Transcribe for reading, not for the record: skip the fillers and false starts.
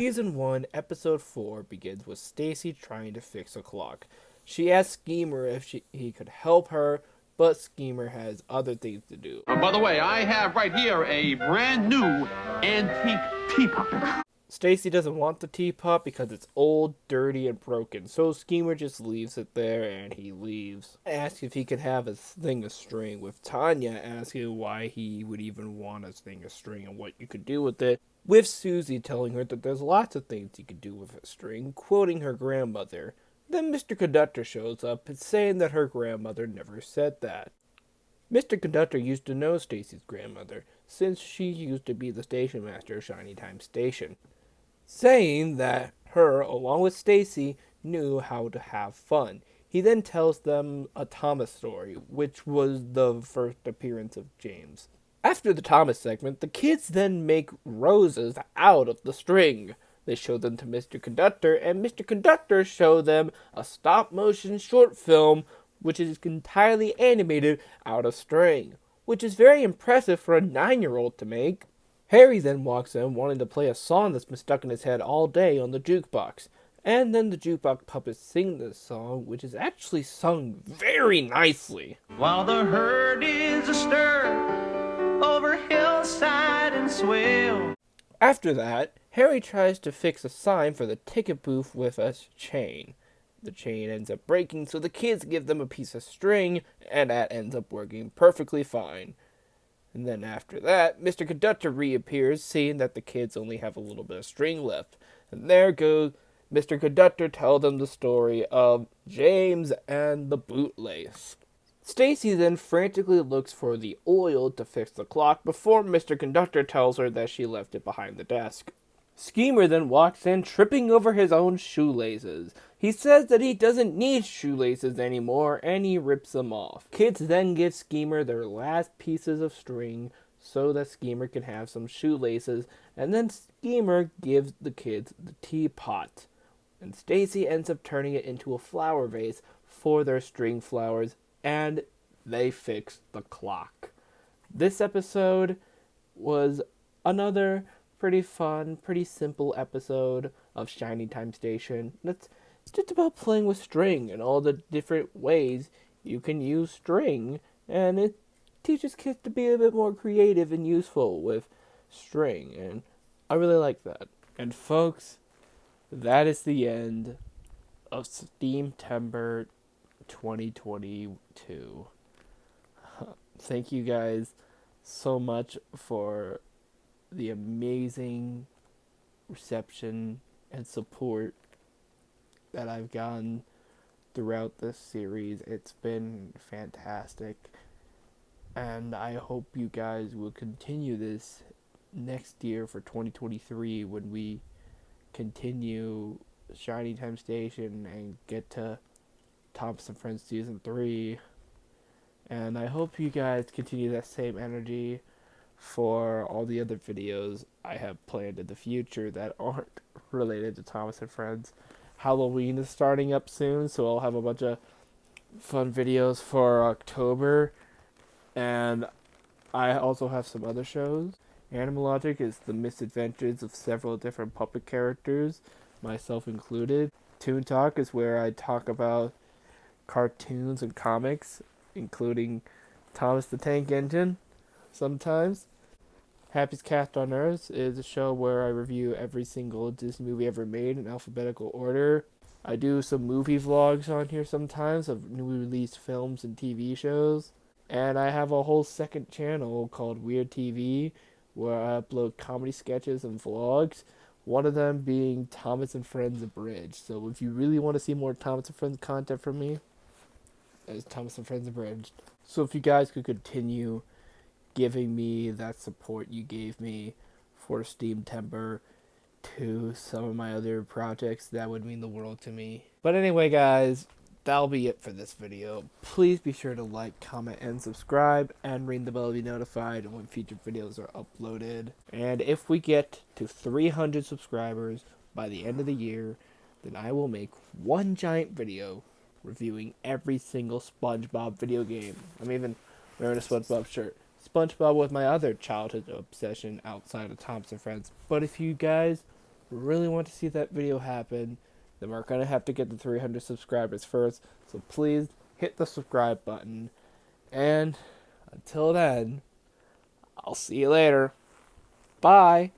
Season 1, Episode 4 begins with Stacy trying to fix a clock. She asks Schemer if he could help her, but Schemer has other things to do. By the way, I have right here a brand new antique teapot. Stacy doesn't want the teapot because it's old, dirty, and broken, so Schemer just leaves it there and he leaves. Asks if he could have a thing of string, with Tanya asking why he would even want a thing of string and what you could do with it, with Susie telling her that there's lots of things you could do with a string, quoting her grandmother. Then Mr. Conductor shows up and saying that her grandmother never said that. Mr. Conductor used to know Stacy's grandmother, since she used to be the station master of Shiny Time Station, saying that her, along with Stacy, knew how to have fun. He then tells them a Thomas story, which was the first appearance of James. After the Thomas segment, the kids then make roses out of the string. They show them to Mr. Conductor, and Mr. Conductor shows them a stop-motion short film, which is entirely animated out of string, which is very impressive for a 9-year-old to make. Harry then walks in wanting to play a song that's been stuck in his head all day on the jukebox. And then the jukebox puppets sing this song, which is actually sung very nicely. While the herd is astir over hillside and swale. After that, Harry tries to fix a sign for the ticket booth with a chain. The chain ends up breaking, so the kids give them a piece of string, and that ends up working perfectly fine. And then after that, Mr. Conductor reappears, seeing that the kids only have a little bit of string left. And there goes Mr. Conductor tells them the story of James and the bootlace. Stacy then frantically looks for the oil to fix the clock before Mr. Conductor tells her that she left it behind the desk. Schemer then walks in, tripping over his own shoelaces. He says that he doesn't need shoelaces anymore, and he rips them off. Kids then give Schemer their last pieces of string so that Schemer can have some shoelaces, and then Schemer gives the kids the teapot. And Stacy ends up turning it into a flower vase for their string flowers, and they fix the clock. This episode was another pretty fun, pretty simple episode of Shiny Time Station. It's just about playing with string and all the different ways you can use string, and it teaches kids to be a bit more creative and useful with string, and I really like that. And folks, that is the end of SteamTember 2022. Thank you guys so much for the amazing reception and support that I've gotten throughout this series. It's been fantastic, and I hope you guys will continue this next year for 2023 when we continue Shiny Time Station and get to Thompson Friends Season 3. And I hope you guys continue that same energy for all the other videos I have planned in the future that aren't related to Thomas and Friends. Halloween is starting up soon, so I'll have a bunch of fun videos for October. And I also have some other shows. Animalogic is the misadventures of several different puppet characters, myself included. Toon Talk is where I talk about cartoons and comics, including Thomas the Tank Engine sometimes. Happiest Cast on Earth is a show where I review every single Disney movie ever made in alphabetical order. I do some movie vlogs on here sometimes of newly released films and TV shows. And I have a whole second channel called Weird TV where I upload comedy sketches and vlogs. One of them being Thomas and Friends Abridged. So if you really want to see more Thomas and Friends content from me, there's Thomas and Friends Abridged. So if you guys could continue giving me that support you gave me for SteamTember to some of my other projects, that would mean the world to me. But anyway, guys, that'll be it for this video. Please be sure to like, comment, and subscribe, and ring the bell to be notified when future videos are uploaded. And if we get to 300 subscribers by the end of the year, then I will make one giant video reviewing every single SpongeBob video game. I'm even wearing a SpongeBob shirt. SpongeBob was my other childhood obsession outside of Thompson Friends. But if you guys really want to see that video happen, then we're going to have to get to 300 subscribers first. So please hit the subscribe button. And until then, I'll see you later. Bye.